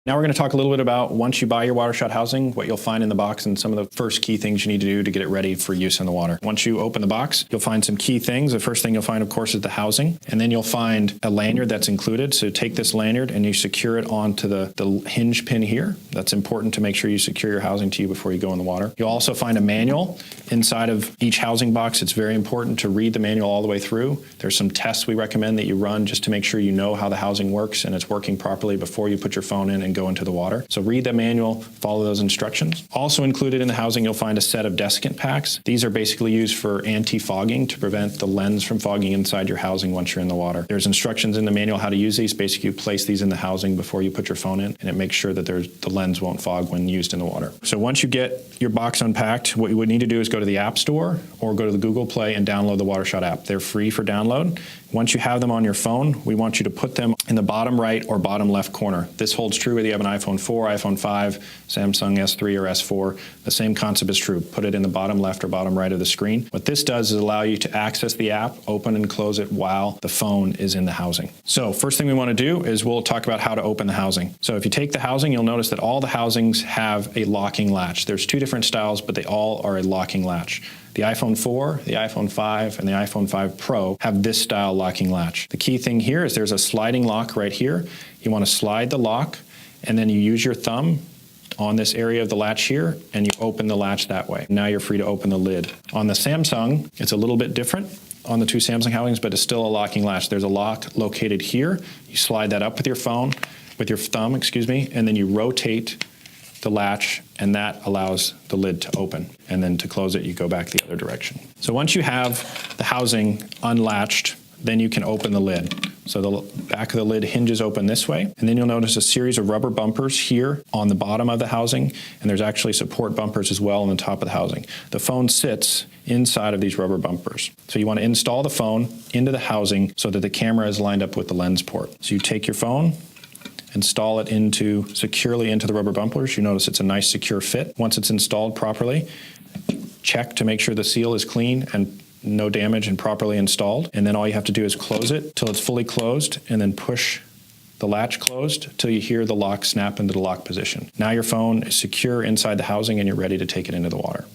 Now we're going to talk a little bit about once you buy your WaterShot housing, what you'll find in the box and some of the first key things you need to do to get it ready for use in the water. Once you open the box, you'll find some key things. The first thing you'll find, of course, is the housing, and then you'll find a lanyard that's included. So take this lanyard and you secure it onto the hinge pin here. That's important to make sure you secure your housing to you before you go in the water. You'll also find a manual inside of each housing box. It's very important to read the manual all the way through. There's some tests we recommend that you run just to make sure you know how the housing works and it's working properly before you put your phone in and go into the water. So read the manual, follow those instructions. Also included in the housing, you'll find a set of desiccant packs. These are basically used for anti-fogging to prevent the lens from fogging inside your housing once you're in the water. There's instructions in the manual how to use these. Basically, you place these in the housing before you put your phone in, and it makes sure that the lens won't fog when used in the water. So once you get your box unpacked, what you would need to do is go to the App Store or go to the Google Play and download the WaterShot app. They're free for download. Once you have them on your phone, we want you to put them in the bottom right or bottom left corner. This holds true whether you have an iPhone 4, iPhone 5, Samsung S3 or S4. The same concept is true. Put it in the bottom left or bottom right of the screen. What this does is allow you to access the app, open and close it while the phone is in the housing. So first thing we want to do is we'll talk about how to open the housing. So if you take the housing, you'll notice that all the housings have a locking latch. There's two different styles, but they all are a locking latch. The iPhone 4, the iPhone 5, and the iPhone 5 Pro have this style locking latch. The key thing here is there's a sliding lock right here. You want to slide the lock, and then you use your thumb on this area of the latch here, and you open the latch that way. Now you're free to open the lid. On the Samsung, it's a little bit different on the two Samsung housings, but it's still a locking latch. There's a lock located here. You slide that up with your phone, with your thumb, and then you rotate the latch, and that allows the lid to open. And then to close it, you go back the other direction. So once you have the housing unlatched, then you can open the lid. So the back of the lid hinges open this way, and then you'll notice a series of rubber bumpers here on the bottom of the housing, and there's actually support bumpers as well on the top of the housing. The phone sits inside of these rubber bumpers. So you want to install the phone into the housing so that the camera is lined up with the lens port. So you take your phone, install it securely into the rubber bumpers. You notice it's a nice secure fit. Once it's installed properly, check to make sure the seal is clean and no damage and properly installed. And then all you have to do is close it till it's fully closed and then push the latch closed till you hear the lock snap into the lock position. Now your phone is secure inside the housing and you're ready to take it into the water.